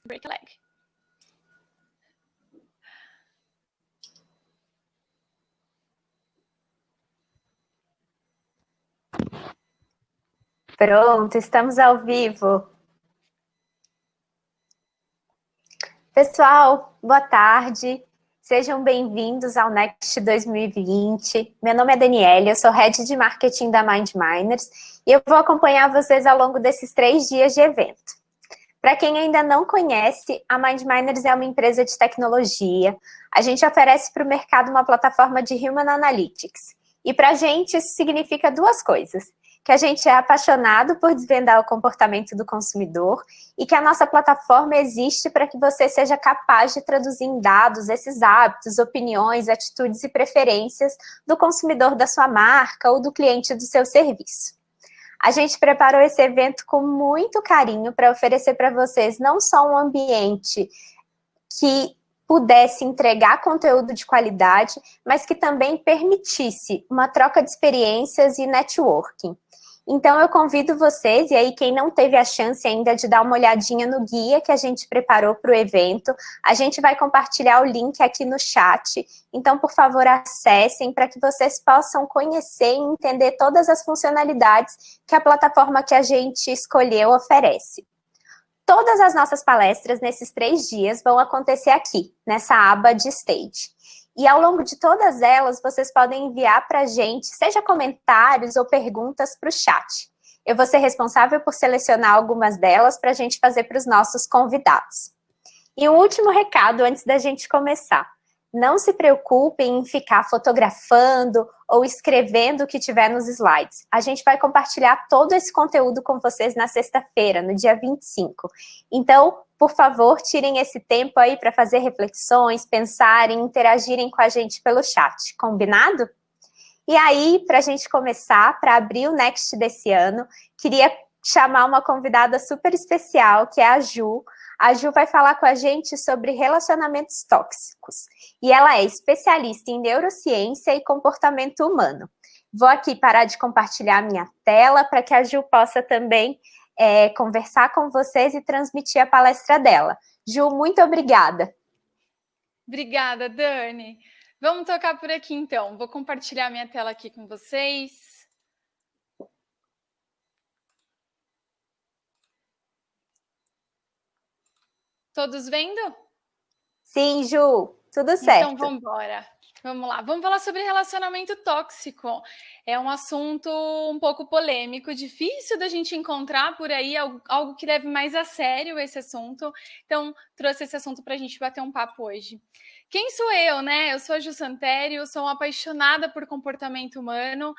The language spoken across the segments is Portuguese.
break a leg. Pronto, estamos ao vivo. Pessoal, boa tarde. Sejam bem-vindos ao Next 2020. Meu nome é Daniela, eu sou Head de Marketing da MindMiners e eu vou acompanhar vocês ao longo desses 3 dias de evento. Para quem ainda não conhece, a MindMiners é uma empresa de tecnologia. A gente oferece para o mercado uma plataforma de Human Analytics. E para a gente isso significa 2 coisas. Que a gente é apaixonado por desvendar o comportamento do consumidor e que a nossa plataforma existe para que você seja capaz de traduzir em dados esses hábitos, opiniões, atitudes e preferências do consumidor da sua marca ou do cliente do seu serviço. A gente preparou esse evento com muito carinho para oferecer para vocês não só um ambiente que pudesse entregar conteúdo de qualidade, mas que também permitisse uma troca de experiências e networking. Então, eu convido vocês, e aí quem não teve a chance ainda de dar uma olhadinha no guia que a gente preparou para o evento, a gente vai compartilhar o link aqui no chat. Então, por favor, acessem para que vocês possam conhecer e entender todas as funcionalidades que a plataforma que a gente escolheu oferece. Todas as nossas palestras nesses 3 dias vão acontecer aqui, nessa aba de Stage. E ao longo de todas elas, vocês podem enviar para a gente, seja comentários ou perguntas para o chat. Eu vou ser responsável por selecionar algumas delas para a gente fazer para os nossos convidados. E um último recado antes da gente começar. Não se preocupem em ficar fotografando ou escrevendo o que tiver nos slides. A gente vai compartilhar todo esse conteúdo com vocês na sexta-feira, no dia 25. Então, por favor, tirem esse tempo aí para fazer reflexões, pensarem, interagirem com a gente pelo chat. Combinado? E aí, para a gente começar, para abrir o Next desse ano, queria chamar uma convidada super especial, que é a Ju. A Ju vai falar com a gente sobre relacionamentos tóxicos. E ela é especialista em neurociência e comportamento humano. Vou aqui parar de compartilhar a minha tela para que a Ju possa também conversar com vocês e transmitir a palestra dela. Ju, muito obrigada. Obrigada, Dani. Vamos tocar por aqui, então. Vou compartilhar minha tela aqui com vocês. Todos vendo? Sim, Ju, tudo certo. Então, vamos embora. Vamos lá. Vamos falar sobre relacionamento tóxico. É um assunto um pouco polêmico, difícil da gente encontrar por aí, algo que leve mais a sério esse assunto. Então, trouxe esse assunto para a gente bater um papo hoje. Quem sou eu, né? Eu sou a Ju Santério, sou uma apaixonada por comportamento humano,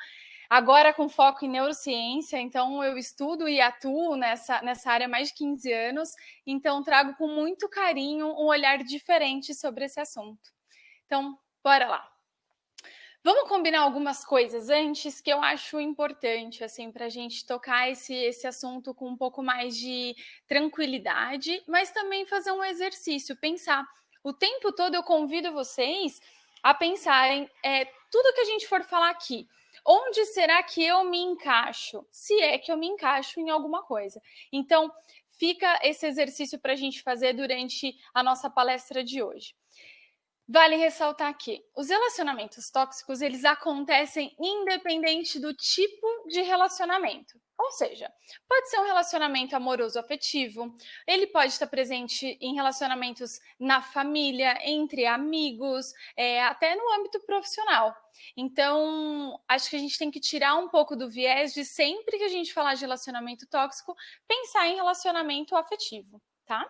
agora com foco em neurociência, então eu estudo e atuo nessa área há mais de 15 anos, então trago com muito carinho um olhar diferente sobre esse assunto. Então, bora lá. Vamos combinar algumas coisas antes que eu acho importante, assim, para a gente tocar esse assunto com um pouco mais de tranquilidade, mas também fazer um exercício, pensar. O tempo todo eu convido vocês a pensarem tudo que a gente for falar aqui. Onde será que eu me encaixo? Se é que eu me encaixo em alguma coisa. Então, fica esse exercício para a gente fazer durante a nossa palestra de hoje. Vale ressaltar que os relacionamentos tóxicos, eles acontecem independente do tipo de relacionamento. Ou seja, pode ser um relacionamento amoroso afetivo, ele pode estar presente em relacionamentos na família, entre amigos, até no âmbito profissional. Então, acho que a gente tem que tirar um pouco do viés de sempre que a gente falar de relacionamento tóxico, pensar em relacionamento afetivo, tá?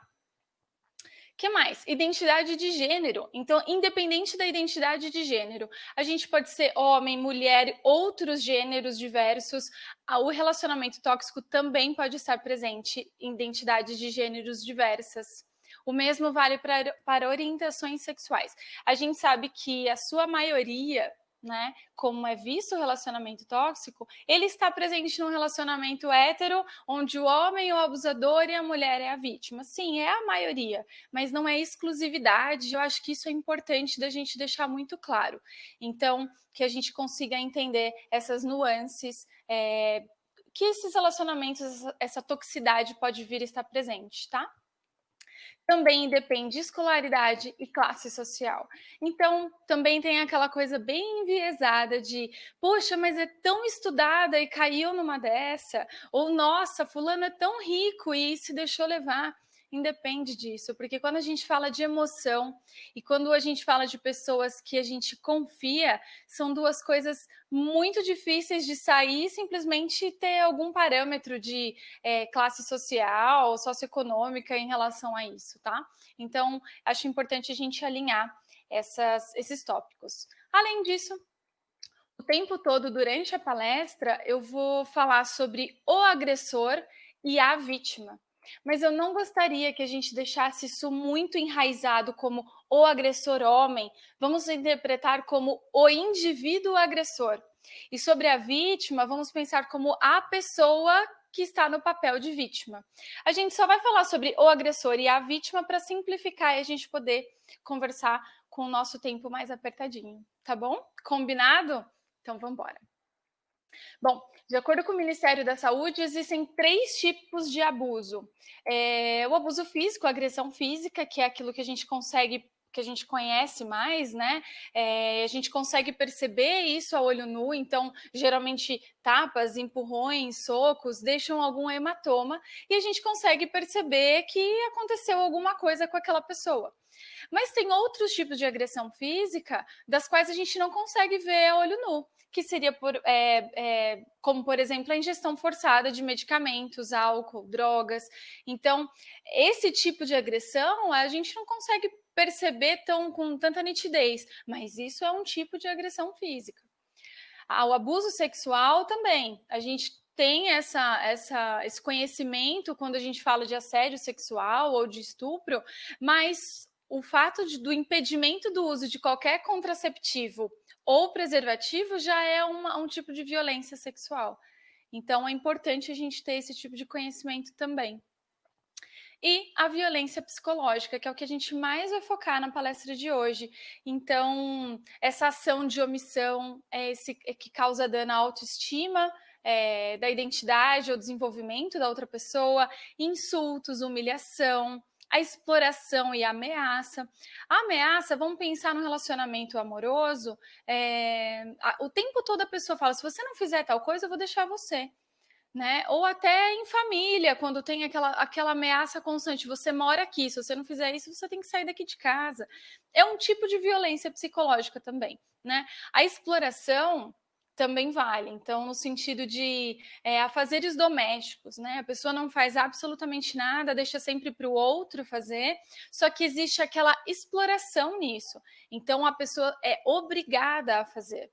O que mais? Identidade de gênero. Então, independente da identidade de gênero, a gente pode ser homem, mulher, outros gêneros diversos. O relacionamento tóxico também pode estar presente em identidades de gêneros diversas. O mesmo vale para orientações sexuais. A gente sabe que a sua maioria, né, como é visto o relacionamento tóxico, ele está presente num relacionamento hétero, onde o homem é o abusador e a mulher é a vítima. Sim, é a maioria, mas não é exclusividade. Eu acho que isso é importante da gente deixar muito claro. Então, que a gente consiga entender essas nuances, que esses relacionamentos, essa toxicidade pode vir a estar presente, tá? Também depende de escolaridade e classe social. Então, também tem aquela coisa bem enviesada de, poxa, mas é tão estudada e caiu numa dessa, ou nossa, fulano é tão rico e se deixou levar. Independe disso, porque quando a gente fala de emoção e quando a gente fala de pessoas que a gente confia, são duas coisas muito difíceis de sair e simplesmente ter algum parâmetro de classe social, socioeconômica em relação a isso, tá? Então, acho importante a gente alinhar esses tópicos. Além disso, o tempo todo durante a palestra eu vou falar sobre o agressor e a vítima. Mas eu não gostaria que a gente deixasse isso muito enraizado como o agressor homem. Vamos interpretar como o indivíduo agressor. E sobre a vítima, vamos pensar como a pessoa que está no papel de vítima. A gente só vai falar sobre o agressor e a vítima para simplificar e a gente poder conversar com o nosso tempo mais apertadinho, tá bom? Combinado? Então, vamos embora. Bom, de acordo com o Ministério da Saúde, existem 3 tipos de abuso. O abuso físico, a agressão física, que é aquilo que a gente conhece mais, né? A gente consegue perceber isso a olho nu, então, geralmente, tapas, empurrões, socos, deixam algum hematoma, e a gente consegue perceber que aconteceu alguma coisa com aquela pessoa. Mas tem outros tipos de agressão física das quais a gente não consegue ver a olho nu, que seria como, por exemplo, a ingestão forçada de medicamentos, álcool, drogas. Então, esse tipo de agressão a gente não consegue perceber com tanta nitidez, mas isso é um tipo de agressão física. O abuso sexual também, a gente tem esse conhecimento quando a gente fala de assédio sexual ou de estupro, mas o fato do impedimento do uso de qualquer contraceptivo ou preservativo já é um tipo de violência sexual. Então, é importante a gente ter esse tipo de conhecimento também. E a violência psicológica, que é o que a gente mais vai focar na palestra de hoje. Então, essa ação de omissão que causa dano à autoestima, da identidade ou desenvolvimento da outra pessoa, insultos, humilhação, a exploração e a ameaça. A ameaça, vamos pensar no relacionamento amoroso, o tempo todo a pessoa fala, se você não fizer tal coisa, eu vou deixar você. Né? Ou até em família, quando tem aquela ameaça constante, você mora aqui, se você não fizer isso, você tem que sair daqui de casa. É um tipo de violência psicológica também, né? A exploração também vale, então, no sentido de afazeres domésticos, né? A pessoa não faz absolutamente nada, deixa sempre para o outro fazer, só que existe aquela exploração nisso. Então, a pessoa é obrigada a fazer.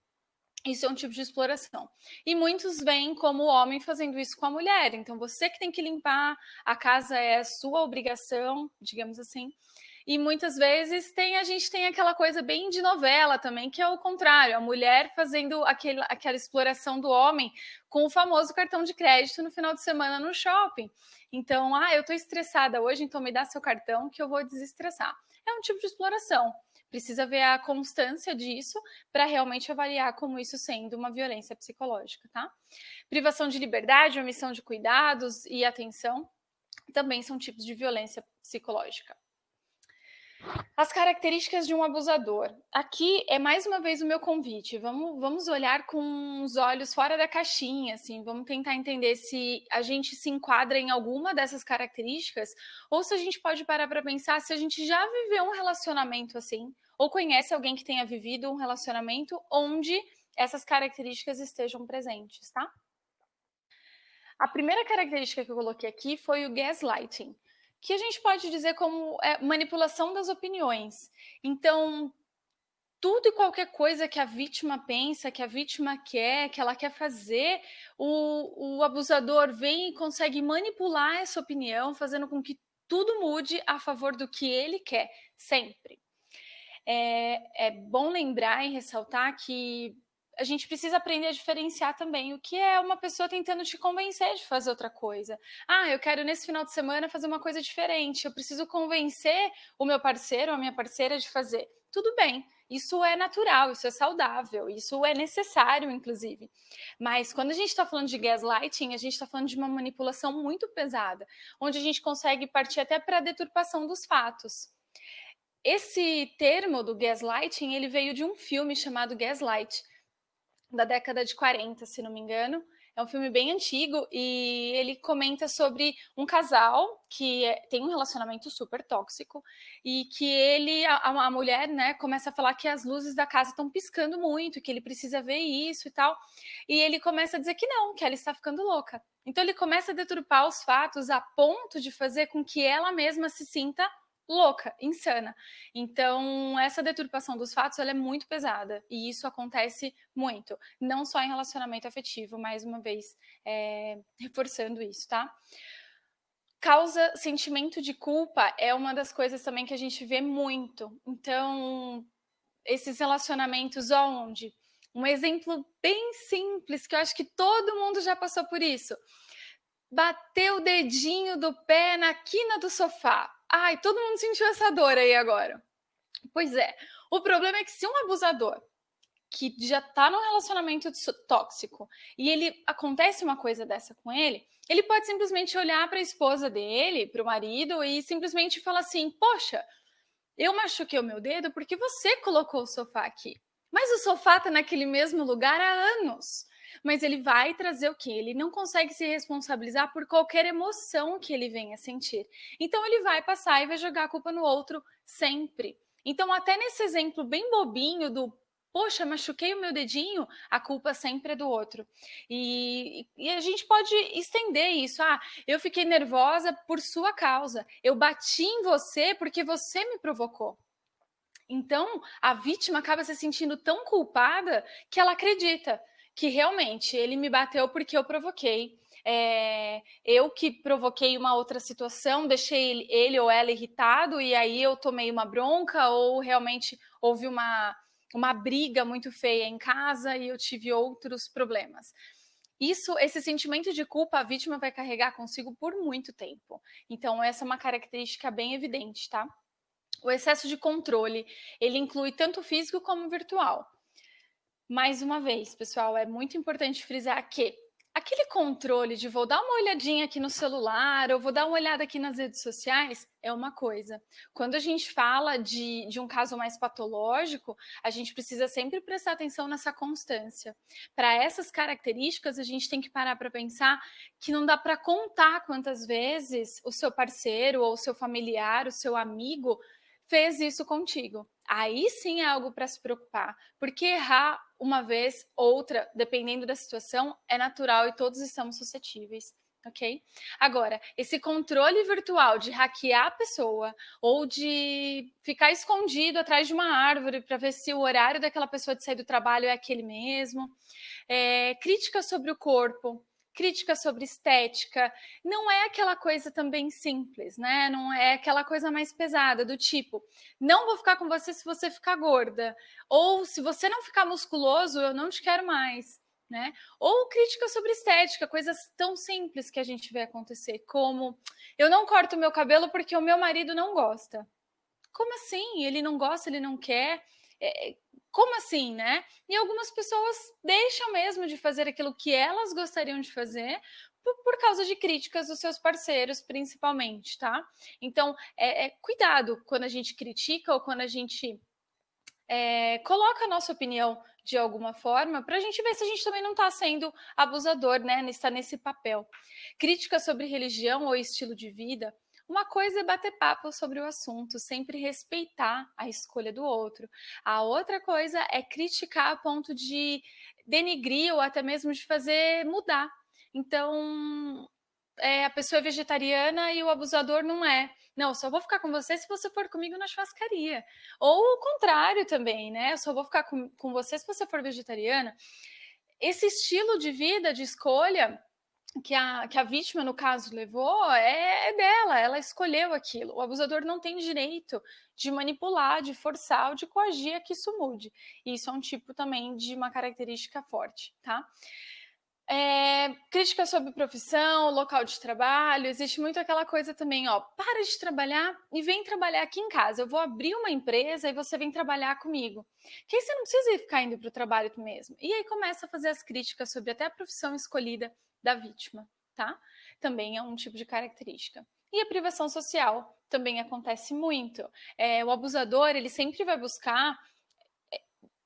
Isso é um tipo de exploração. E muitos veem como o homem fazendo isso com a mulher. Então, você que tem que limpar, a casa é a sua obrigação, digamos assim. E muitas vezes a gente tem aquela coisa bem de novela também, que é o contrário, a mulher fazendo aquela exploração do homem com o famoso cartão de crédito no final de semana no shopping. Então, eu tô estressada hoje, então me dá seu cartão que eu vou desestressar. É um tipo de exploração. Precisa ver a constância disso para realmente avaliar como isso sendo uma violência psicológica, tá? Privação de liberdade, omissão de cuidados e atenção também são tipos de violência psicológica. As características de um abusador. Aqui é mais uma vez o meu convite. Vamos olhar com os olhos fora da caixinha, assim. Vamos tentar entender se a gente se enquadra em alguma dessas características ou se a gente pode parar para pensar se a gente já viveu um relacionamento assim ou conhece alguém que tenha vivido um relacionamento onde essas características estejam presentes, tá? A primeira característica que eu coloquei aqui foi o gaslighting, que a gente pode dizer como manipulação das opiniões. Então, tudo e qualquer coisa que a vítima pensa, que a vítima quer, que ela quer fazer, o abusador vem e consegue manipular essa opinião, fazendo com que tudo mude a favor do que ele quer, sempre. É bom lembrar e ressaltar que a gente precisa aprender a diferenciar também o que é uma pessoa tentando te convencer de fazer outra coisa. Eu quero nesse final de semana fazer uma coisa diferente, eu preciso convencer o meu parceiro ou a minha parceira de fazer. Tudo bem, Isso é natural, isso é saudável, isso é necessário, inclusive. Mas quando a gente está falando de gaslighting, a gente está falando de uma manipulação muito pesada, onde a gente consegue partir até para a deturpação dos fatos. Esse termo do gaslighting, ele veio de um filme chamado Gaslight, da década de 40, se não me engano. É um filme bem antigo e ele comenta sobre um casal que tem um relacionamento super tóxico e que a mulher, né, começa a falar que as luzes da casa estão piscando muito, que ele precisa ver isso e tal. E ele começa a dizer que não, que ela está ficando louca. Então ele começa a deturpar os fatos a ponto de fazer com que ela mesma se sinta louca, insana. Então, essa deturpação dos fatos, ela é muito pesada, e isso acontece muito, não só em relacionamento afetivo, mais uma vez, reforçando isso, tá? Causa sentimento de culpa é uma das coisas também que a gente vê muito. Então, esses relacionamentos onde um exemplo bem simples, que eu acho que todo mundo já passou por isso. Bater o dedinho do pé na quina do sofá. Ai, todo mundo sentiu essa dor aí agora. Pois é, o problema é que se um abusador que já tá num relacionamento tóxico e ele acontece uma coisa dessa com ele pode simplesmente olhar para a esposa dele, para o marido e simplesmente falar assim: poxa, eu machuquei o meu dedo porque você colocou o sofá aqui. Mas o sofá tá naquele mesmo lugar há anos. Mas ele vai trazer o quê? Ele não consegue se responsabilizar por qualquer emoção que ele venha sentir. Então ele vai passar e vai jogar a culpa no outro sempre. Então, até nesse exemplo bem bobinho do poxa, machuquei o meu dedinho, a culpa sempre é do outro. E a gente pode estender isso. Ah, eu fiquei nervosa por sua causa. Eu bati em você porque você me provocou. Então, a vítima acaba se sentindo tão culpada que ela acredita que realmente ele me bateu porque eu provoquei. Eu que provoquei uma outra situação, deixei ele ou ela irritado e aí eu tomei uma bronca ou realmente houve uma briga muito feia em casa e eu tive outros problemas. Esse sentimento de culpa, a vítima vai carregar consigo por muito tempo. Então, essa é uma característica bem evidente, tá? O excesso de controle, ele inclui tanto físico como virtual. Mais uma vez, pessoal, é muito importante frisar que aquele controle de vou dar uma olhadinha aqui no celular ou vou dar uma olhada aqui nas redes sociais é uma coisa. Quando a gente fala de um caso mais patológico, a gente precisa sempre prestar atenção nessa constância. Para essas características, a gente tem que parar para pensar que não dá para contar quantas vezes o seu parceiro ou o seu familiar, o seu amigo fez isso contigo. Aí sim é algo para se preocupar, porque errar uma vez, outra, dependendo da situação, é natural e todos estamos suscetíveis, ok? Agora, esse controle virtual de hackear a pessoa ou de ficar escondido atrás de uma árvore para ver se o horário daquela pessoa de sair do trabalho é aquele mesmo, crítica sobre o corpo, crítica sobre estética, não é aquela coisa também simples, né? Não é aquela coisa mais pesada, do tipo, não vou ficar com você se você ficar gorda, ou se você não ficar musculoso, eu não te quero mais, né? Ou crítica sobre estética, coisas tão simples que a gente vê acontecer, como eu não corto meu cabelo porque o meu marido não gosta. Como assim? Ele não gosta, ele não quer? Como assim, né? E algumas pessoas deixam mesmo de fazer aquilo que elas gostariam de fazer por causa de críticas dos seus parceiros, principalmente, tá? Então, cuidado quando a gente critica ou quando a gente coloca a nossa opinião de alguma forma, para a gente ver se a gente também não está sendo abusador, né? Está nesse papel. Crítica sobre religião ou estilo de vida. Uma coisa é bater papo sobre o assunto, sempre respeitar a escolha do outro. A outra coisa é criticar a ponto de denigrir ou até mesmo de fazer mudar. Então, a pessoa é vegetariana e o abusador não é. Não, só vou ficar com você se você for comigo na churrascaria. Ou o contrário também, né? Eu só vou ficar com você se você for vegetariana. Esse estilo de vida, de escolha, que a vítima, no caso, levou, é dela, ela escolheu aquilo. O abusador não tem direito de manipular, de forçar ou de coagir a que isso mude. E isso é um tipo também de uma característica forte, tá? Crítica sobre profissão, local de trabalho, existe muito aquela coisa também, ó, para de trabalhar e vem trabalhar aqui em casa. Eu vou abrir uma empresa e você vem trabalhar comigo. Que aí você não precisa ficar indo para o trabalho tu mesmo. E aí começa a fazer as críticas sobre até a profissão escolhida da vítima, tá? Também é um tipo de característica. E a privação social também acontece muito. O abusador, ele sempre vai buscar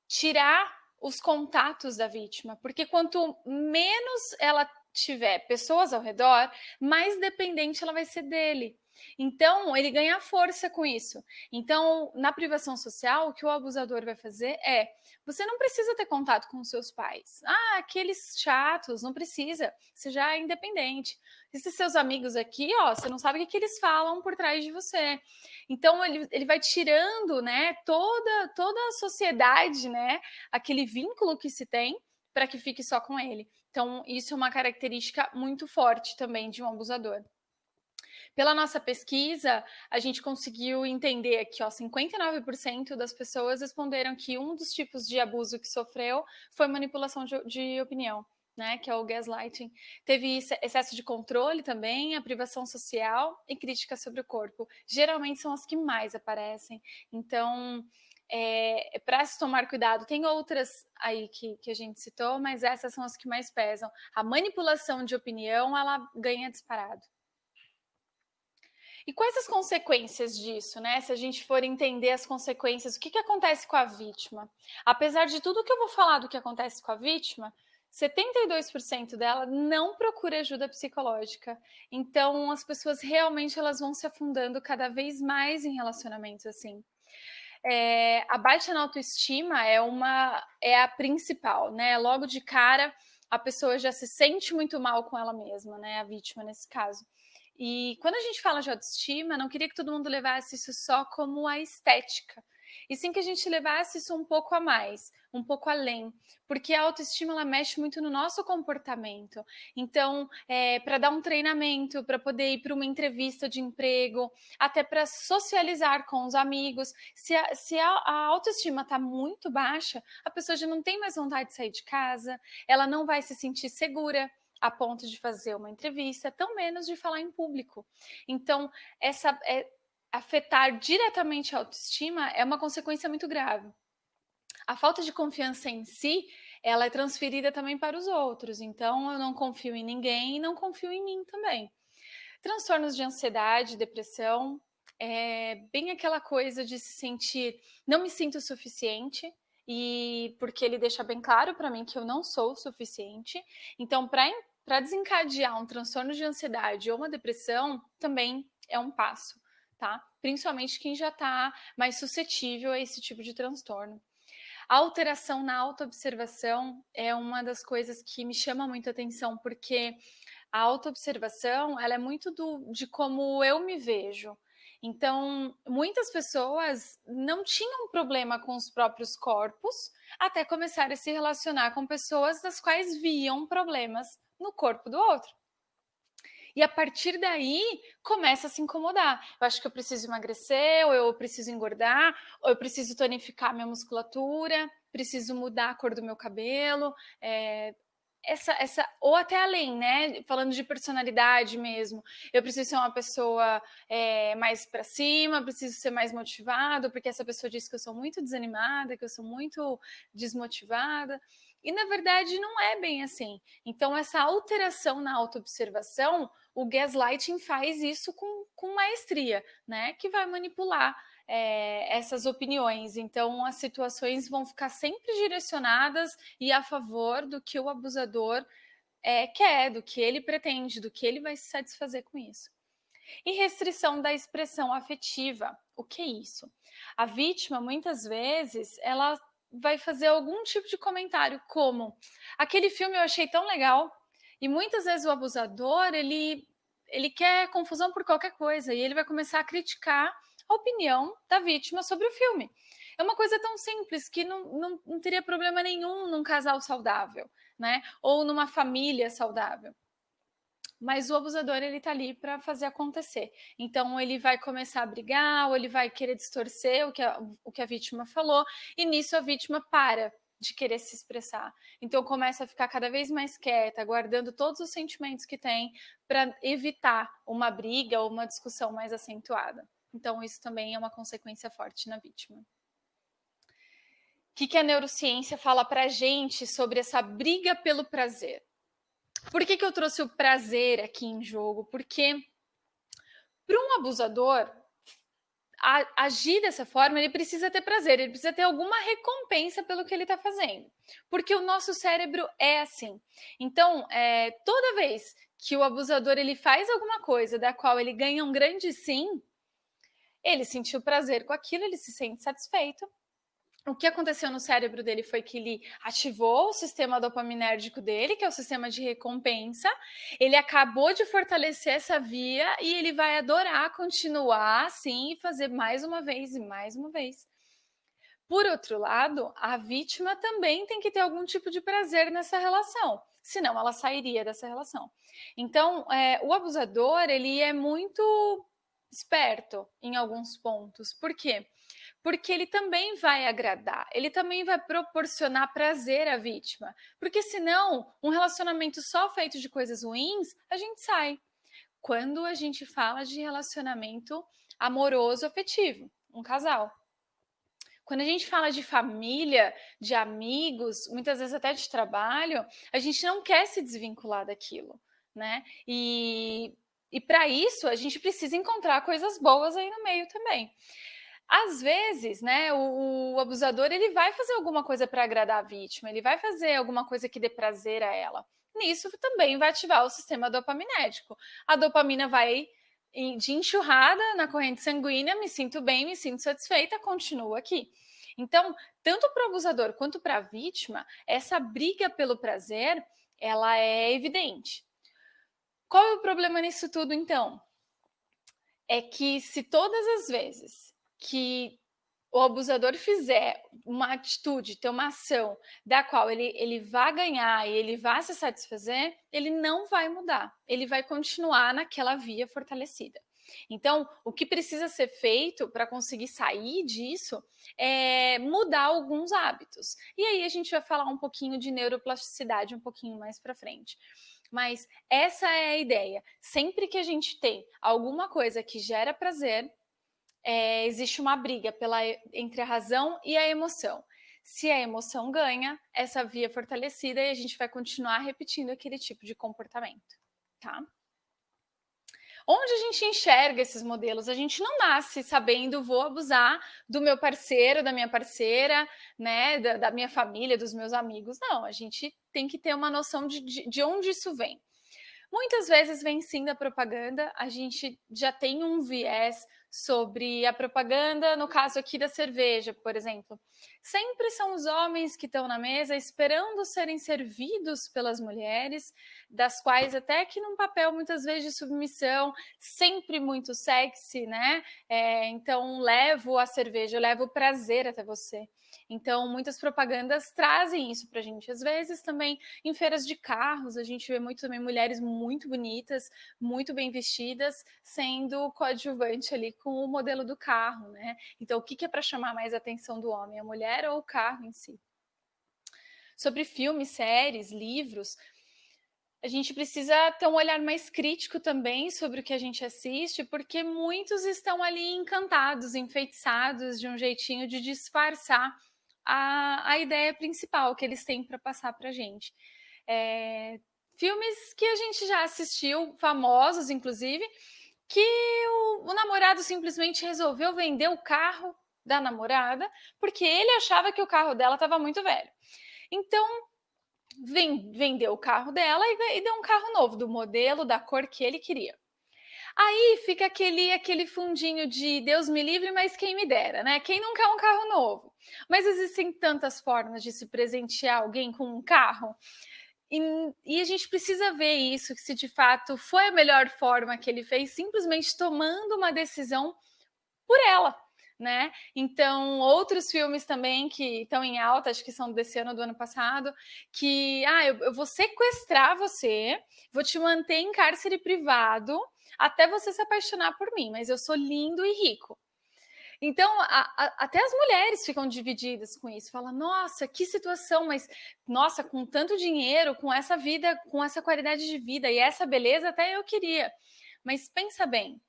tirar os contatos da vítima, porque quanto menos ela tiver pessoas ao redor, mais dependente ela vai ser dele. Então, ele ganha força com isso. Então, na privação social, o que o abusador vai fazer é: você não precisa ter contato com os seus pais. Ah, aqueles chatos, não precisa. Você já é independente. Esses seus amigos aqui, ó, você não sabe o que eles falam por trás de você. Então, ele vai tirando, né, toda a sociedade, né, aquele vínculo que se tem, para que fique só com ele. Então, isso é uma característica muito forte também de um abusador. Pela nossa pesquisa, a gente conseguiu entender que 59% das pessoas responderam que um dos tipos de abuso que sofreu foi manipulação de opinião, né, que é o gaslighting. Teve excesso de controle também, a privação social e crítica sobre o corpo. Geralmente são as que mais aparecem. Então, para se tomar cuidado, tem outras aí que a gente citou, mas essas são as que mais pesam. A manipulação de opinião, ela ganha disparado. E quais as consequências disso, né? Se a gente for entender as consequências, o que acontece com a vítima? Apesar de tudo que eu vou falar do que acontece com a vítima, 72% dela não procura ajuda psicológica. Então, as pessoas realmente elas vão se afundando cada vez mais em relacionamentos assim. A baixa na autoestima é a principal, né? Logo de cara, a pessoa já se sente muito mal com ela mesma, né? A vítima nesse caso. E quando a gente fala de autoestima, não queria que todo mundo levasse isso só como a estética. E sim que a gente levasse isso um pouco a mais, um pouco além, porque a autoestima ela mexe muito no nosso comportamento. Então, para dar um treinamento, para poder ir para uma entrevista de emprego, até para socializar com os amigos, se a autoestima está muito baixa, a pessoa já não tem mais vontade de sair de casa, ela não vai se sentir segura a ponto de fazer uma entrevista, tão menos de falar em público. Então, afetar diretamente a autoestima é uma consequência muito grave. A falta de confiança em si, ela é transferida também para os outros. Então, eu não confio em ninguém e não confio em mim também. Transtornos de ansiedade, depressão, bem aquela coisa de se sentir, não me sinto suficiente, e porque ele deixa bem claro para mim que eu não sou o suficiente. Então, para desencadear um transtorno de ansiedade ou uma depressão, também é um passo, tá? Principalmente quem já está mais suscetível a esse tipo de transtorno. A alteração na autoobservação é uma das coisas que me chama muito a atenção, porque a autoobservação ela é muito de como eu me vejo. Então, muitas pessoas não tinham problema com os próprios corpos até começar a se relacionar com pessoas das quais viam problemas no corpo do outro. E a partir daí começa a se incomodar. Eu acho que eu preciso emagrecer, ou eu preciso engordar, ou eu preciso tonificar minha musculatura, preciso mudar a cor do meu cabelo. Ou até além, né? Falando de personalidade mesmo. Eu preciso ser uma pessoa mais para cima, preciso ser mais motivado, porque essa pessoa disse que eu sou muito desanimada, que eu sou muito desmotivada. E na verdade não é bem assim. Então, essa alteração na autoobservação, o gaslighting faz isso com maestria, né? Que vai manipular essas opiniões. Então, as situações vão ficar sempre direcionadas e a favor do que o abusador quer, do que ele pretende, do que ele vai se satisfazer com isso. E restrição da expressão afetiva. O que é isso? A vítima, muitas vezes, ela vai fazer algum tipo de comentário, como aquele filme eu achei tão legal, e muitas vezes o abusador, ele quer confusão por qualquer coisa, e ele vai começar a criticar a opinião da vítima sobre o filme. É uma coisa tão simples que não teria problema nenhum num casal saudável, né? Ou numa família saudável. Mas o abusador, ele tá ali para fazer acontecer. Então, ele vai começar a brigar, ou ele vai querer distorcer o que a vítima falou, e nisso a vítima para. de querer se expressar. Então começa a ficar cada vez mais quieta, guardando todos os sentimentos que tem para evitar uma briga ou uma discussão mais acentuada. Então isso também é uma consequência forte na vítima. O que a neurociência fala para a gente sobre essa briga pelo prazer? Por que eu trouxe o prazer aqui em jogo? Porque para um abusador agir dessa forma, ele precisa ter prazer, ele precisa ter alguma recompensa pelo que ele está fazendo. Porque o nosso cérebro é assim. Então, toda vez que o abusador ele faz alguma coisa da qual ele ganha um grande sim, ele sentiu prazer com aquilo, ele se sente satisfeito. O que aconteceu no cérebro dele foi que ele ativou o sistema dopaminérgico dele, que é o sistema de recompensa. Ele acabou de fortalecer essa via e ele vai adorar continuar assim e fazer mais uma vez e mais uma vez. Por outro lado, a vítima também tem que ter algum tipo de prazer nessa relação, senão ela sairia dessa relação. Então, o abusador, ele é muito esperto em alguns pontos. Por quê? Porque ele também vai agradar, ele também vai proporcionar prazer à vítima. Porque senão, um relacionamento só feito de coisas ruins, a gente sai. Quando a gente fala de relacionamento amoroso, afetivo, um casal. Quando a gente fala de família, de amigos, muitas vezes até de trabalho, a gente não quer se desvincular daquilo, né? E para isso, a gente precisa encontrar coisas boas aí no meio também. Às vezes, né, o abusador ele vai fazer alguma coisa para agradar a vítima, ele vai fazer alguma coisa que dê prazer a ela. Nisso também vai ativar o sistema dopaminérgico. A dopamina vai de enxurrada na corrente sanguínea, me sinto bem, me sinto satisfeita, continuo aqui. Então, tanto para o abusador quanto para a vítima, essa briga pelo prazer, ela é evidente. Qual é o problema nisso tudo, então? É que se todas as vezes que o abusador fizer uma atitude, ter uma ação da qual ele vai ganhar e ele vai se satisfazer, ele não vai mudar, ele vai continuar naquela via fortalecida. Então, o que precisa ser feito para conseguir sair disso é mudar alguns hábitos. E aí a gente vai falar um pouquinho de neuroplasticidade um pouquinho mais para frente. Mas essa é a ideia. Sempre que a gente tem alguma coisa que gera prazer, existe uma briga entre a razão e a emoção. Se a emoção ganha, essa via é fortalecida e a gente vai continuar repetindo aquele tipo de comportamento, tá? Onde a gente enxerga esses modelos? A gente não nasce sabendo, vou abusar do meu parceiro, da minha parceira, né, da minha família, dos meus amigos. Não, a gente tem que ter uma noção de onde isso vem. Muitas vezes vem sim da propaganda, a gente já tem um viés sobre a propaganda, no caso aqui da cerveja, por exemplo. Sempre são os homens que estão na mesa esperando serem servidos pelas mulheres, das quais até que num papel muitas vezes de submissão, sempre muito sexy, né? Então levo a cerveja, eu levo o prazer até você. Então, muitas propagandas trazem isso para a gente. Às vezes, também em feiras de carros, a gente vê muito também mulheres muito bonitas, muito bem vestidas, sendo coadjuvante ali com o modelo do carro, né? Então, o que é para chamar mais a atenção do homem? A mulher ou o carro em si? Sobre filmes, séries, livros, a gente precisa ter um olhar mais crítico também sobre o que a gente assiste, porque muitos estão ali encantados, enfeitiçados de um jeitinho de disfarçar a ideia principal que eles têm para passar para a gente. Filmes que a gente já assistiu, famosos inclusive, que o namorado simplesmente resolveu vender o carro da namorada porque ele achava que o carro dela estava muito velho. Então, vendeu o carro dela e deu um carro novo, do modelo, da cor que ele queria. Aí fica aquele fundinho de Deus me livre, mas quem me dera, né? Quem não quer um carro novo? Mas existem tantas formas de se presentear alguém com um carro. E a gente precisa ver isso, que se de fato foi a melhor forma que ele fez, simplesmente tomando uma decisão por ela, né? Então, outros filmes também que estão em alta, acho que são desse ano, do ano passado, que eu vou sequestrar você, vou te manter em cárcere privado até você se apaixonar por mim, mas eu sou lindo e rico. Então, até as mulheres ficam divididas com isso. Fala, nossa, que situação, mas, nossa, com tanto dinheiro, com essa vida, com essa qualidade de vida e essa beleza, até eu queria. Mas pensa bem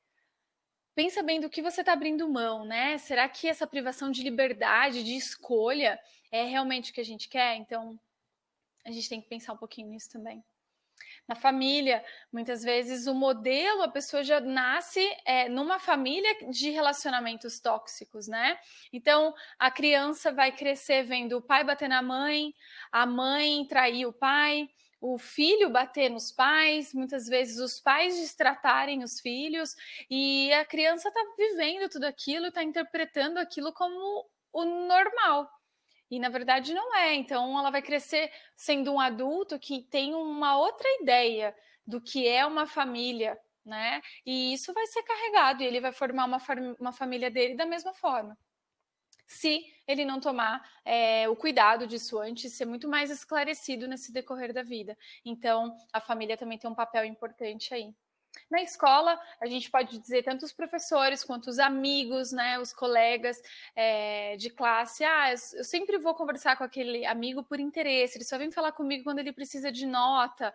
do que você está abrindo mão, né? Será que essa privação de liberdade, de escolha, é realmente o que a gente quer? Então, a gente tem que pensar um pouquinho nisso também. Na família, muitas vezes o modelo, a pessoa já nasce numa família de relacionamentos tóxicos, né? Então, a criança vai crescer vendo o pai bater na mãe, a mãe trair o pai, o filho bater nos pais, muitas vezes os pais destratarem os filhos, e a criança está vivendo tudo aquilo, está interpretando aquilo como o normal. E na verdade não é. Então ela vai crescer sendo um adulto que tem uma outra ideia do que é uma família, né? E isso vai ser carregado e ele vai formar uma família dele da mesma forma. Se ele não tomar o cuidado disso antes, ser muito mais esclarecido nesse decorrer da vida. Então, a família também tem um papel importante aí. Na escola, a gente pode dizer tanto os professores quanto os amigos, né, os colegas de classe. Ah, eu sempre vou conversar com aquele amigo por interesse, ele só vem falar comigo quando ele precisa de nota.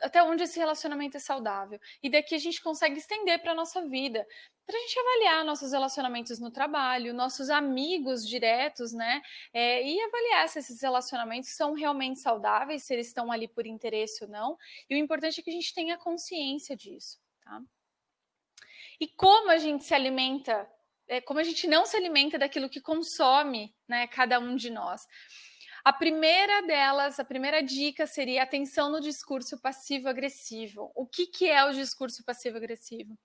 Até onde esse relacionamento é saudável. E daqui a gente consegue estender para a nossa vida, para a gente avaliar nossos relacionamentos no trabalho, nossos amigos diretos, né? E avaliar se esses relacionamentos são realmente saudáveis, se eles estão ali por interesse ou não. E o importante é que a gente tenha consciência disso, tá? E como a gente se alimenta, como a gente não se alimenta daquilo que consome, né, cada um de nós. A primeira delas, a primeira dica seria atenção no discurso passivo-agressivo. O que é o discurso passivo-agressivo?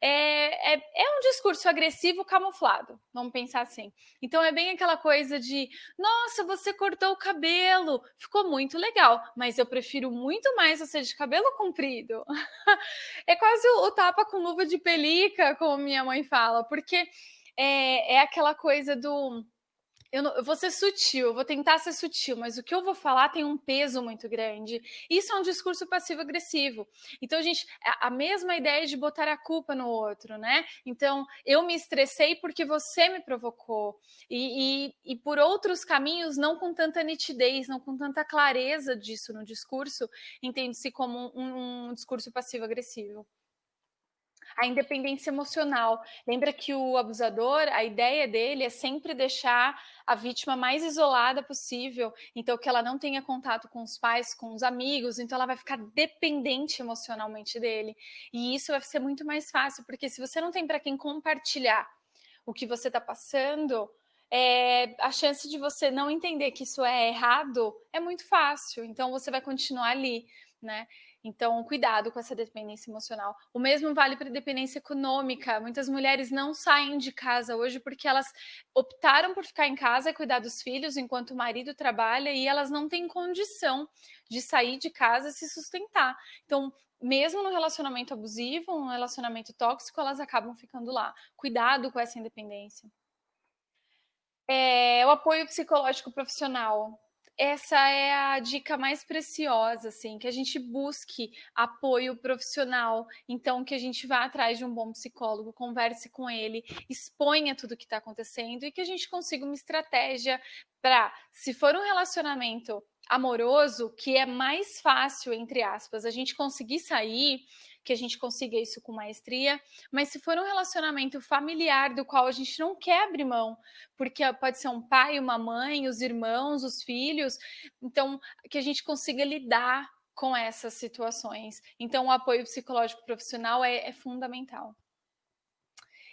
É um discurso agressivo camuflado, vamos pensar assim. Então é bem aquela coisa de, nossa, você cortou o cabelo, ficou muito legal, mas eu prefiro muito mais você de cabelo comprido. É quase o tapa com luva de pelica, como minha mãe fala, porque é aquela coisa do... Eu vou ser sutil, eu vou tentar ser sutil, mas o que eu vou falar tem um peso muito grande. Isso é um discurso passivo-agressivo. Então, gente, a mesma ideia de botar a culpa no outro, né? Então, eu me estressei porque você me provocou. E por outros caminhos, não com tanta nitidez, não com tanta clareza disso no discurso, entende-se como um discurso passivo-agressivo. A independência emocional. Lembra que o abusador, a ideia dele é sempre deixar a vítima mais isolada possível, então que ela não tenha contato com os pais, com os amigos, então ela vai ficar dependente emocionalmente dele. E isso vai ser muito mais fácil, porque se você não tem para quem compartilhar o que você está passando, a chance de você não entender que isso é errado é muito fácil, então você vai continuar ali, né? Então, cuidado com essa dependência emocional. O mesmo vale para a dependência econômica. Muitas mulheres não saem de casa hoje porque elas optaram por ficar em casa e cuidar dos filhos enquanto o marido trabalha e elas não têm condição de sair de casa e se sustentar. Então, mesmo no relacionamento abusivo, no relacionamento tóxico, elas acabam ficando lá. Cuidado com essa independência. O apoio psicológico profissional. Essa é a dica mais preciosa, assim, que a gente busque apoio profissional. Então, que a gente vá atrás de um bom psicólogo, converse com ele, exponha tudo o que está acontecendo e que a gente consiga uma estratégia para, se for um relacionamento amoroso, que é mais fácil, entre aspas, a gente conseguir sair, que a gente consiga isso com maestria, mas se for um relacionamento familiar do qual a gente não quer abrir mão, porque pode ser um pai, uma mãe, os irmãos, os filhos, então que a gente consiga lidar com essas situações. Então o apoio psicológico profissional é fundamental.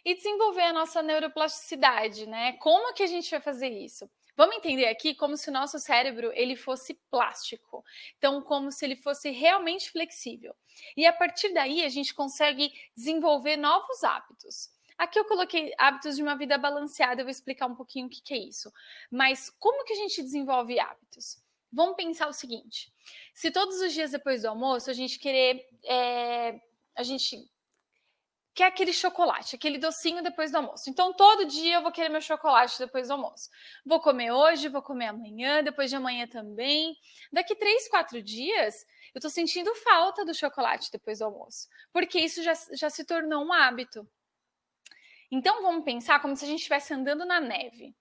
E desenvolver a nossa neuroplasticidade, né? Como que a gente vai fazer isso? Vamos entender aqui como se o nosso cérebro ele fosse plástico. Então, como se ele fosse realmente flexível. E a partir daí, a gente consegue desenvolver novos hábitos. Aqui eu coloquei hábitos de uma vida balanceada, eu vou explicar um pouquinho o que é isso. Mas como que a gente desenvolve hábitos? Vamos pensar o seguinte, se todos os dias depois do almoço a gente quer aquele chocolate, aquele docinho depois do almoço. Então, todo dia eu vou querer meu chocolate depois do almoço. Vou comer hoje, vou comer amanhã, depois de amanhã também. Daqui 3, 4 dias, eu tô sentindo falta do chocolate depois do almoço, porque isso já se tornou um hábito. Então, vamos pensar como se a gente estivesse andando na neve.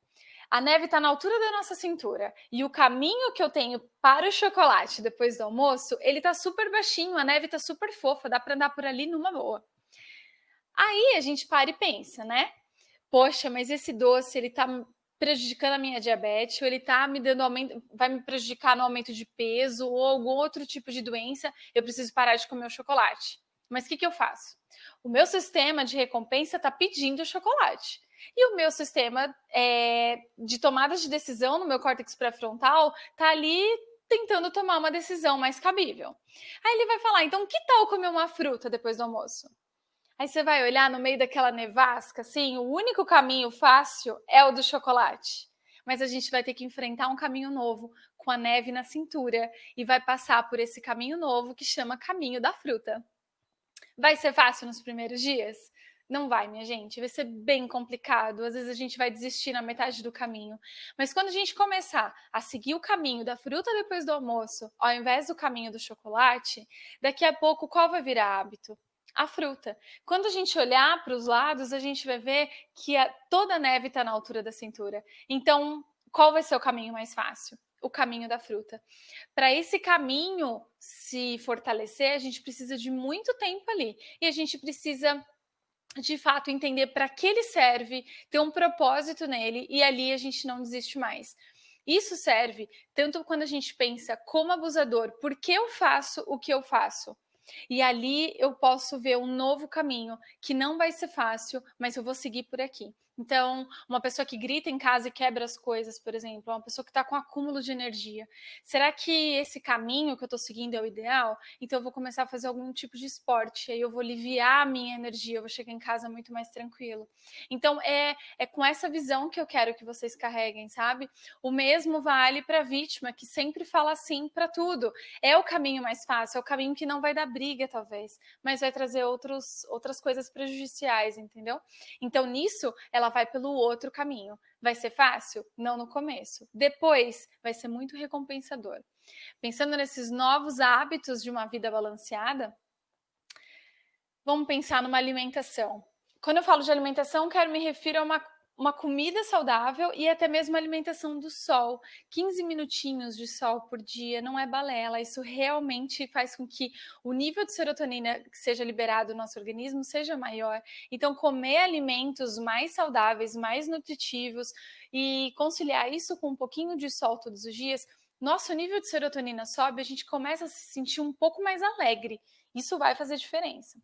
A neve está na altura da nossa cintura e o caminho que eu tenho para o chocolate depois do almoço, ele está super baixinho, a neve está super fofa, dá para andar por ali numa boa. Aí a gente para e pensa, né? Poxa, mas esse doce, ele está prejudicando a minha diabetes, ou ele está me dando aumento, vai me prejudicar no aumento de peso ou algum outro tipo de doença, eu preciso parar de comer o chocolate. Mas o que eu faço? O meu sistema de recompensa está pedindo o chocolate. E o meu sistema de tomada de decisão no meu córtex pré-frontal está ali tentando tomar uma decisão mais cabível. Aí ele vai falar, então que tal comer uma fruta depois do almoço? Aí você vai olhar no meio daquela nevasca, assim, o único caminho fácil é o do chocolate. Mas a gente vai ter que enfrentar um caminho novo, com a neve na cintura, e vai passar por esse caminho novo que chama caminho da fruta. Vai ser fácil nos primeiros dias? Não vai, minha gente, vai ser bem complicado. Às vezes a gente vai desistir na metade do caminho. Mas quando a gente começar a seguir o caminho da fruta depois do almoço, ao invés do caminho do chocolate, daqui a pouco qual vai virar hábito? A fruta. Quando a gente olhar para os lados, a gente vai ver que toda a neve está na altura da cintura. Então, qual vai ser o caminho mais fácil? O caminho da fruta. Para esse caminho se fortalecer, a gente precisa de muito tempo ali. E a gente precisa, de fato, entender para que ele serve, ter um propósito nele, e ali a gente não desiste mais. Isso serve tanto quando a gente pensa como abusador, por que eu faço o que eu faço? E ali eu posso ver um novo caminho, que não vai ser fácil, mas eu vou seguir por aqui. Então, uma pessoa que grita em casa e quebra as coisas, por exemplo, uma pessoa que está com acúmulo de energia. Será que esse caminho que eu estou seguindo é o ideal? Então, eu vou começar a fazer algum tipo de esporte, aí eu vou aliviar a minha energia, eu vou chegar em casa muito mais tranquilo. Então, é com essa visão que eu quero que vocês carreguem, sabe? O mesmo vale para a vítima, que sempre fala sim para tudo. É o caminho mais fácil, é o caminho que não vai dar briga, talvez, mas vai trazer outras coisas prejudiciais, entendeu? Então, nisso, ela vai pelo outro caminho. Vai ser fácil? Não no começo. Depois, vai ser muito recompensador. Pensando nesses novos hábitos de uma vida balanceada, vamos pensar numa alimentação. Quando eu falo de alimentação, quero me referir a uma comida saudável e até mesmo a alimentação do sol. 15 minutinhos de sol por dia não é balela, isso realmente faz com que o nível de serotonina que seja liberado no nosso organismo seja maior. Então, comer alimentos mais saudáveis, mais nutritivos e conciliar isso com um pouquinho de sol todos os dias, nosso nível de serotonina sobe, a gente começa a se sentir um pouco mais alegre. Isso vai fazer diferença.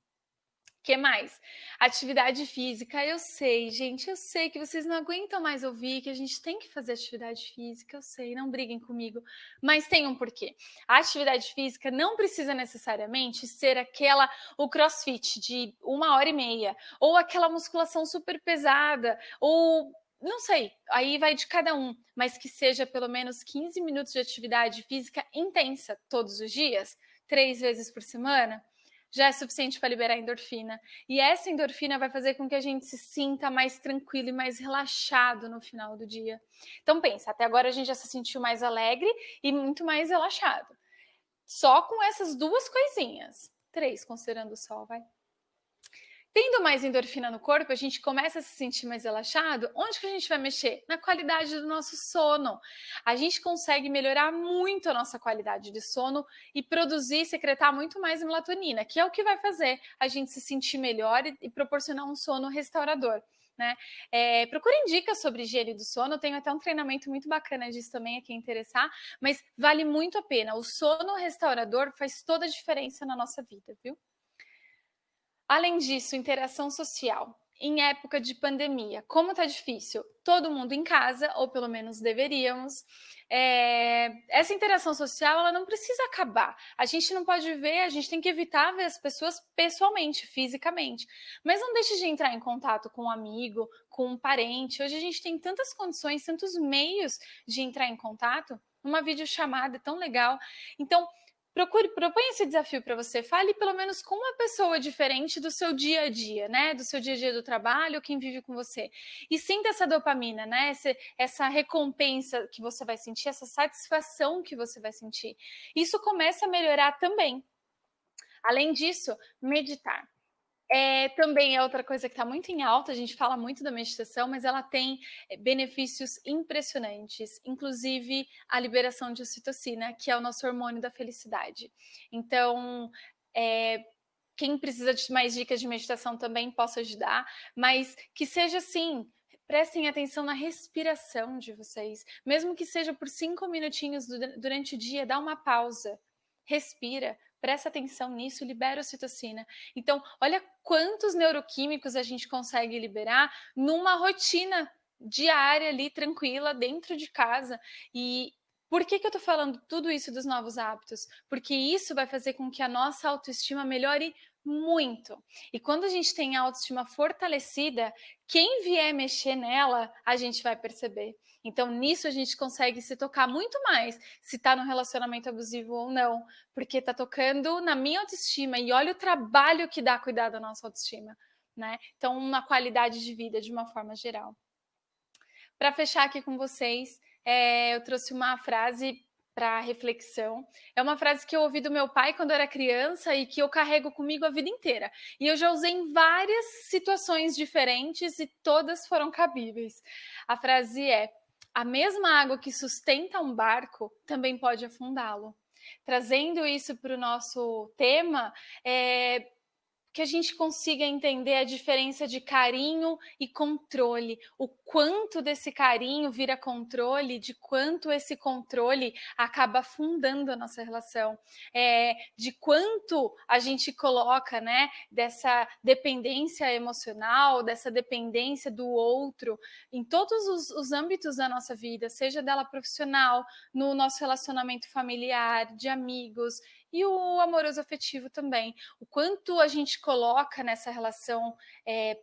Que mais? Atividade física. Eu sei, gente, eu sei que vocês não aguentam mais ouvir que a gente tem que fazer atividade física, eu sei, não briguem comigo, mas tem um porquê. A atividade física não precisa necessariamente ser o crossfit de 1h30, ou aquela musculação super pesada, ou não sei, aí vai de cada um, mas que seja pelo menos 15 minutos de atividade física intensa todos os dias, 3 vezes por semana, já é suficiente para liberar endorfina. E essa endorfina vai fazer com que a gente se sinta mais tranquilo e mais relaxado no final do dia. Então pensa, até agora a gente já se sentiu mais alegre e muito mais relaxado. Só com essas duas coisinhas. 3, considerando o sol, vai. Tendo mais endorfina no corpo, a gente começa a se sentir mais relaxado. Onde que a gente vai mexer? Na qualidade do nosso sono. A gente consegue melhorar muito a nossa qualidade de sono e produzir, secretar muito mais melatonina, que é o que vai fazer a gente se sentir melhor e proporcionar um sono restaurador. Né? Procurem dicas sobre higiene do sono, eu tenho até um treinamento muito bacana disso também a quem interessar, mas vale muito a pena. O sono restaurador faz toda a diferença na nossa vida, viu? Além disso, interação social. Em época de pandemia, como tá difícil? Todo mundo em casa, ou pelo menos deveríamos. Essa interação social, ela não precisa acabar. A gente não pode ver, a gente tem que evitar ver as pessoas pessoalmente, fisicamente. Mas não deixe de entrar em contato com um amigo, com um parente. Hoje a gente tem tantas condições, tantos meios de entrar em contato. Uma videochamada é tão legal. Então, proponha esse desafio para você, fale pelo menos com uma pessoa diferente do seu dia a dia, né? Do seu dia a dia do trabalho, quem vive com você. E sinta essa dopamina, né? Essa recompensa que você vai sentir, essa satisfação que você vai sentir. Isso começa a melhorar também. Além disso, meditar. Também é outra coisa que está muito em alta, a gente fala muito da meditação, mas ela tem benefícios impressionantes, inclusive a liberação de ocitocina, que é o nosso hormônio da felicidade. Então, quem precisa de mais dicas de meditação também posso ajudar, mas que seja assim, prestem atenção na respiração de vocês, mesmo que seja por 5 minutinhos durante o dia, dá uma pausa, respira, presta atenção nisso, libera ocitocina. Então, olha quantos neuroquímicos a gente consegue liberar numa rotina diária ali, tranquila, dentro de casa. E por que eu tô falando tudo isso dos novos hábitos? Porque isso vai fazer com que a nossa autoestima melhore muito. E quando a gente tem a autoestima fortalecida, quem vier mexer nela, a gente vai perceber. Então, nisso a gente consegue se tocar muito mais se está no relacionamento abusivo ou não, porque está tocando na minha autoestima e olha o trabalho que dá cuidar da nossa autoestima, né? Então, uma qualidade de vida de uma forma geral. Para fechar aqui com vocês, eu trouxe uma frase para reflexão. É uma frase que eu ouvi do meu pai quando eu era criança e que eu carrego comigo a vida inteira. E eu já usei em várias situações diferentes e todas foram cabíveis. A frase é: a mesma água que sustenta um barco também pode afundá-lo. Trazendo isso para o nosso tema, que a gente consiga entender a diferença de carinho e controle, o quanto desse carinho vira controle, de quanto esse controle acaba afundando a nossa relação, de quanto a gente coloca, né, dessa dependência emocional, dessa dependência do outro, em todos os âmbitos da nossa vida, seja dela profissional, no nosso relacionamento familiar, de amigos, e o amoroso afetivo também. O quanto a gente coloca nessa relação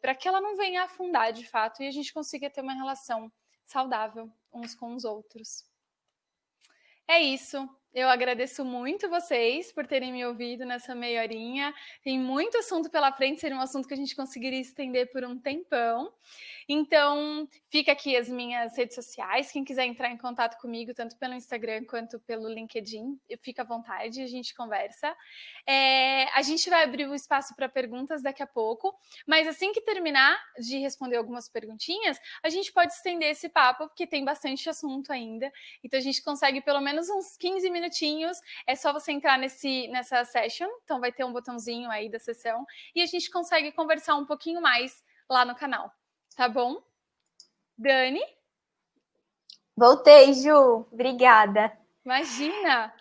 para que ela não venha a afundar de fato e a gente consiga ter uma relação saudável uns com os outros. É isso. Eu agradeço muito vocês por terem me ouvido nessa meia horinha. Tem muito assunto pela frente, seria um assunto que a gente conseguiria estender por um tempão. Então, fica aqui as minhas redes sociais. Quem quiser entrar em contato comigo, tanto pelo Instagram quanto pelo LinkedIn, fica à vontade, a gente conversa. A gente vai abrir o espaço para perguntas daqui a pouco, mas assim que terminar de responder algumas perguntinhas, a gente pode estender esse papo, porque tem bastante assunto ainda. Então, a gente consegue pelo menos uns 15 minutinhos. É só você entrar nessa session, então vai ter um botãozinho aí da sessão, e a gente consegue conversar um pouquinho mais lá no canal. Tá bom? Dani? Voltei, Ju. Obrigada. Imagina!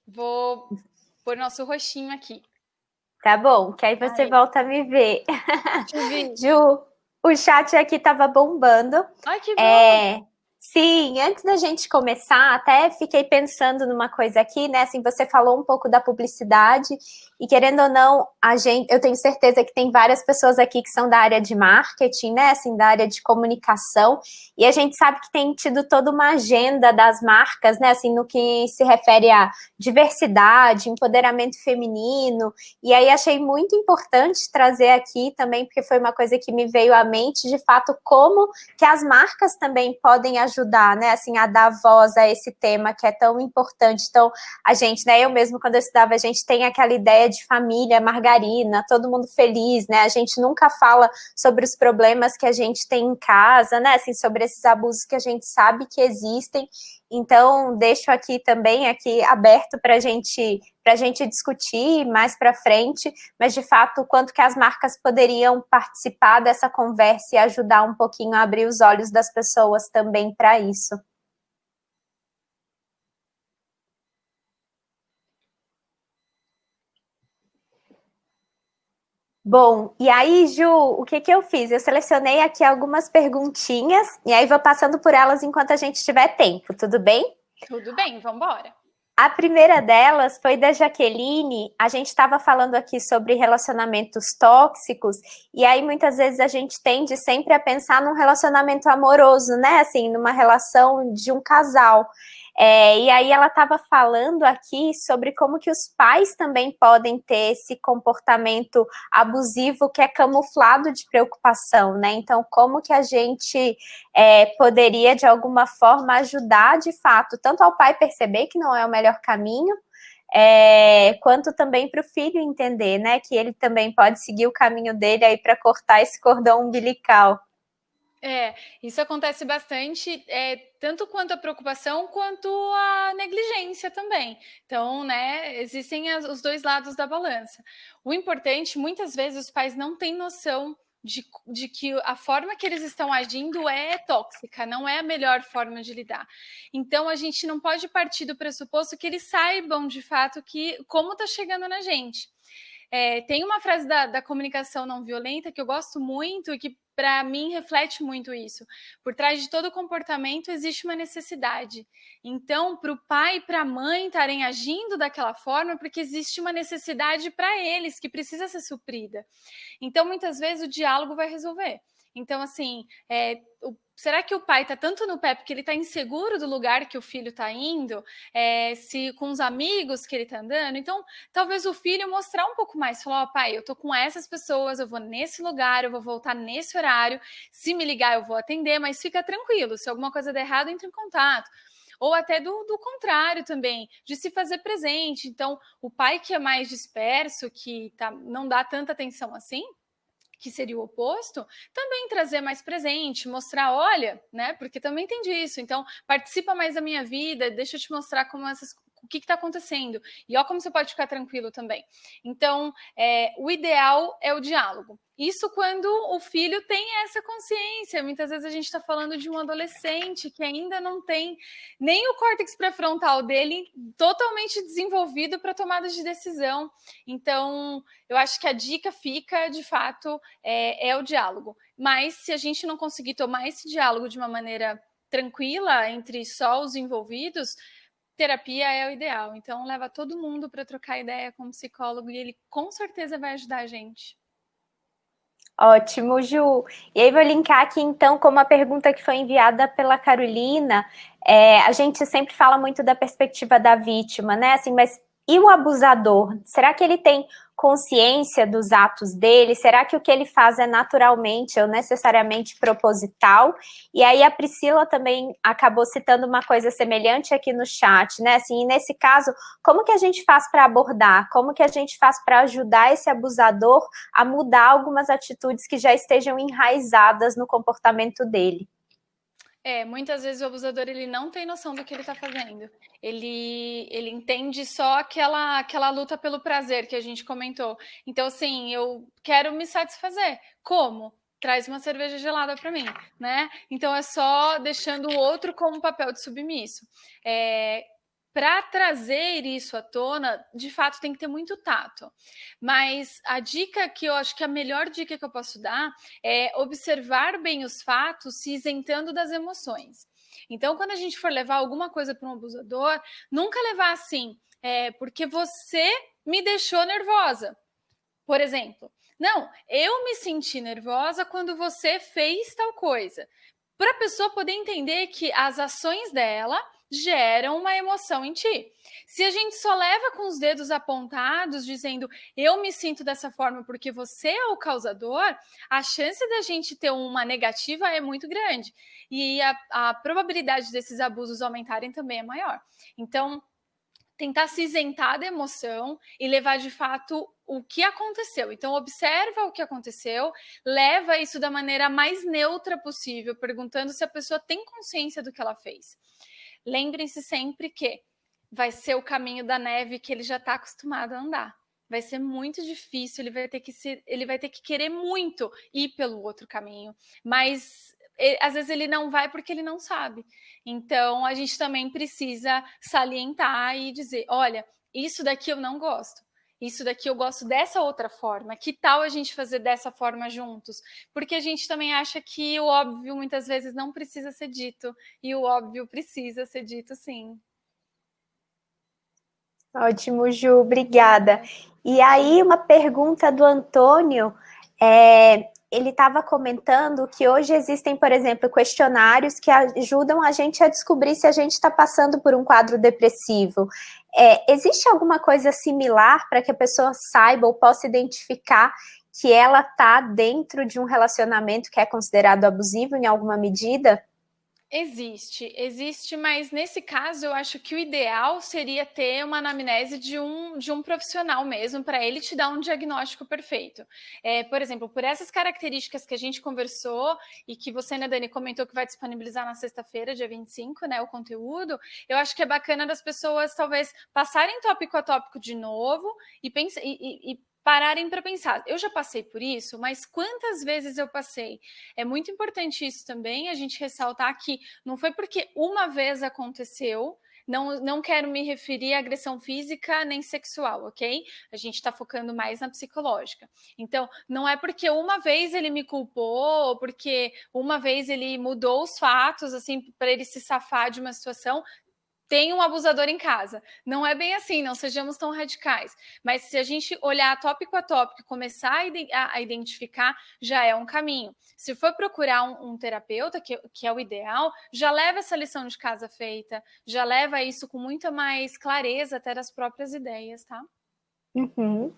Vou pôr nosso roxinho aqui. Tá bom, que aí você volta a me ver. Te vi. Ju, o chat aqui tava bombando. Ai, que bom! Sim, antes da gente começar, até fiquei pensando numa coisa aqui, né? Assim, você falou um pouco da publicidade e querendo ou não, eu tenho certeza que tem várias pessoas aqui que são da área de marketing, né? Assim, da área de comunicação, e a gente sabe que tem tido toda uma agenda das marcas, né? Assim, no que se refere a diversidade, empoderamento feminino, e aí achei muito importante trazer aqui também, porque foi uma coisa que me veio à mente, de fato, como que as marcas também podem ajudar, né, assim, a dar voz a esse tema que é tão importante. Então, a gente, né, eu mesmo, quando eu estudava, a gente tem aquela ideia de família, margarina, todo mundo feliz, né, a gente nunca fala sobre os problemas que a gente tem em casa, né, assim, sobre esses abusos que a gente sabe que existem. Então, deixo aqui também aberto para a gente discutir mais para frente, mas de fato, o quanto que as marcas poderiam participar dessa conversa e ajudar um pouquinho a abrir os olhos das pessoas também para isso. Bom, e aí, Ju, o que eu fiz? Eu selecionei aqui algumas perguntinhas e aí vou passando por elas enquanto a gente tiver tempo, tudo bem? Tudo bem, vamos embora. A primeira delas foi da Jaqueline. A gente estava falando aqui sobre relacionamentos tóxicos, e aí muitas vezes a gente tende sempre a pensar num relacionamento amoroso, né? Assim, numa relação de um casal. E aí ela estava falando aqui sobre como que os pais também podem ter esse comportamento abusivo que é camuflado de preocupação, né? Então, como que a gente poderia, de alguma forma, ajudar, de fato, tanto ao pai perceber que não é o melhor caminho, quanto também para o filho entender, né, que ele também pode seguir o caminho dele aí para cortar esse cordão umbilical. Isso acontece bastante, tanto quanto a preocupação, quanto a negligência também. Então, né, existem os dois lados da balança. O importante, muitas vezes, os pais não têm noção de que a forma que eles estão agindo é tóxica, não é a melhor forma de lidar. Então, a gente não pode partir do pressuposto que eles saibam, de fato, como está chegando na gente. Tem uma frase da comunicação não violenta que eu gosto muito e que, para mim, reflete muito isso. Por trás de todo comportamento existe uma necessidade. Então, para o pai e para a mãe estarem agindo daquela forma, porque existe uma necessidade para eles que precisa ser suprida. Então, muitas vezes, o diálogo vai resolver. Então, assim, será que o pai está tanto no pé porque ele está inseguro do lugar que o filho está indo, se com os amigos que ele está andando? Então, talvez o filho mostrar um pouco mais, falar, pai, eu tô com essas pessoas, eu vou nesse lugar, eu vou voltar nesse horário, se me ligar eu vou atender, mas fica tranquilo, se alguma coisa der errado, entre em contato. Ou até do contrário também, de se fazer presente. Então, o pai que é mais disperso, que não dá tanta atenção assim, que seria o oposto, também trazer mais presente, mostrar, olha, né? Porque também tem disso. Então, participa mais da minha vida, deixa eu te mostrar o que está acontecendo. E ó, como você pode ficar tranquilo também. Então, o ideal é o diálogo. Isso quando o filho tem essa consciência. Muitas vezes a gente está falando de um adolescente que ainda não tem nem o córtex pré-frontal dele totalmente desenvolvido para tomadas de decisão. Então, eu acho que a dica fica, de fato, é o diálogo. Mas se a gente não conseguir tomar esse diálogo de uma maneira tranquila entre só os envolvidos, terapia é o ideal. Então, leva todo mundo para trocar ideia com o psicólogo e ele com certeza vai ajudar a gente. Ótimo, Ju. E aí vou linkar aqui, então, com uma pergunta que foi enviada pela Carolina. A gente sempre fala muito da perspectiva da vítima, né? Assim, mas e o abusador? Será que ele tem consciência dos atos dele? Será que o que ele faz é naturalmente ou necessariamente proposital? E aí a Priscila também acabou citando uma coisa semelhante aqui no chat, né? Assim, nesse caso, como que a gente faz para abordar? Como que a gente faz para ajudar esse abusador a mudar algumas atitudes que já estejam enraizadas no comportamento dele? Muitas vezes o abusador ele não tem noção do que ele está fazendo. Ele entende só aquela luta pelo prazer que a gente comentou. Então, assim, eu quero me satisfazer. Como? Traz uma cerveja gelada para mim, né? Então é só deixando o outro como papel de submisso. Para trazer isso à tona, de fato, tem que ter muito tato. Mas a dica que eu acho que a melhor dica que eu posso dar é observar bem os fatos, se isentando das emoções. Então, quando a gente for levar alguma coisa para um abusador, nunca levar assim, porque você me deixou nervosa. Por exemplo, não, eu me senti nervosa quando você fez tal coisa. Para a pessoa poder entender que as ações dela geram uma emoção em ti. Se a gente só leva com os dedos apontados, dizendo eu me sinto dessa forma porque você é o causador, a chance da gente ter uma negativa é muito grande. E a probabilidade desses abusos aumentarem também é maior. Então, tentar se isentar da emoção e levar de fato o que aconteceu. Então, observa o que aconteceu, leva isso da maneira mais neutra possível, perguntando se a pessoa tem consciência do que ela fez. Lembrem-se sempre que vai ser o caminho da neve que ele já está acostumado a andar. Vai ser muito difícil, ele vai ter que querer muito ir pelo outro caminho, mas às vezes ele não vai porque ele não sabe. Então, a gente também precisa salientar e dizer, olha, isso daqui eu não gosto. Isso daqui eu gosto dessa outra forma. Que tal a gente fazer dessa forma juntos? Porque a gente também acha que o óbvio muitas vezes não precisa ser dito. E o óbvio precisa ser dito, sim. Ótimo, Ju, obrigada. E aí, uma pergunta do Antônio, ele estava comentando que hoje existem, por exemplo, questionários que ajudam a gente a descobrir se a gente está passando por um quadro depressivo. Existe alguma coisa similar para que a pessoa saiba ou possa identificar que ela está dentro de um relacionamento que é considerado abusivo em alguma medida? Existe, mas nesse caso eu acho que o ideal seria ter uma anamnese de um profissional mesmo, para ele te dar um diagnóstico perfeito. Por exemplo, por essas características que a gente conversou e que você, né, Dani, comentou que vai disponibilizar na sexta-feira, dia 25, né, o conteúdo, eu acho que é bacana das pessoas talvez passarem tópico a tópico de novo e pararem para pensar. Eu já passei por isso, mas quantas vezes eu passei? É muito importante isso também, a gente ressaltar que não foi porque uma vez aconteceu, não quero me referir à agressão física nem sexual, ok? A gente está focando mais na psicológica. Então, não é porque uma vez ele me culpou, ou porque uma vez ele mudou os fatos, assim, para ele se safar de uma situação, tem um abusador em casa. Não é bem assim, não sejamos tão radicais. Mas se a gente olhar tópico a tópico e começar a identificar, já é um caminho. Se for procurar um terapeuta, que é o ideal, já leva essa lição de casa feita, já leva isso com muita mais clareza até das próprias ideias, tá? Uhum.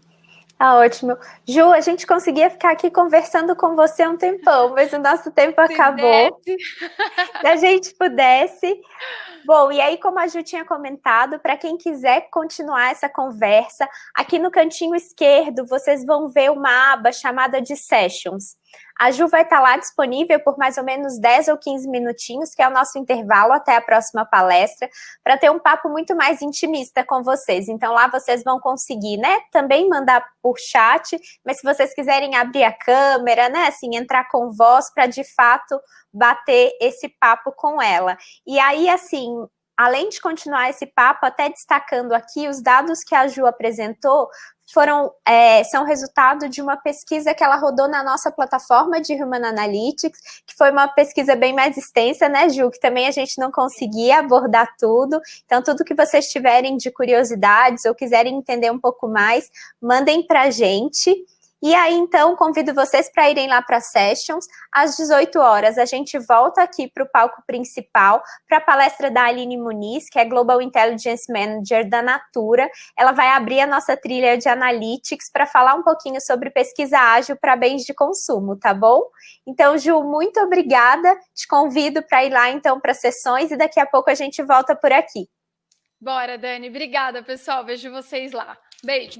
Ah, ótimo. Ju, a gente conseguia ficar aqui conversando com você um tempão, mas o nosso tempo acabou. Se a gente pudesse. Bom, e aí, como a Ju tinha comentado, para quem quiser continuar essa conversa, aqui no cantinho esquerdo vocês vão ver uma aba chamada de Sessions. A Ju vai estar lá disponível por mais ou menos 10 ou 15 minutinhos, que é o nosso intervalo até a próxima palestra, para ter um papo muito mais intimista com vocês. Então lá vocês vão conseguir, né, também mandar por chat, mas se vocês quiserem abrir a câmera, né, assim, entrar com voz para de fato bater esse papo com ela. E aí, assim, além de continuar esse papo, até destacando aqui, os dados que a Ju apresentou são resultado de uma pesquisa que ela rodou na nossa plataforma de Human Analytics, que foi uma pesquisa bem mais extensa, né, Ju? Que também a gente não conseguia abordar tudo. Então, tudo que vocês tiverem de curiosidades ou quiserem entender um pouco mais, mandem para a gente. E aí, então, convido vocês para irem lá para a Sessions. Às 18 horas, a gente volta aqui para o palco principal, para a palestra da Aline Muniz, que é Global Intelligence Manager da Natura. Ela vai abrir a nossa trilha de Analytics para falar um pouquinho sobre pesquisa ágil para bens de consumo, tá bom? Então, Ju, muito obrigada. Te convido para ir lá, então, para as sessões e daqui a pouco a gente volta por aqui. Bora, Dani. Obrigada, pessoal. Vejo vocês lá. Beijo.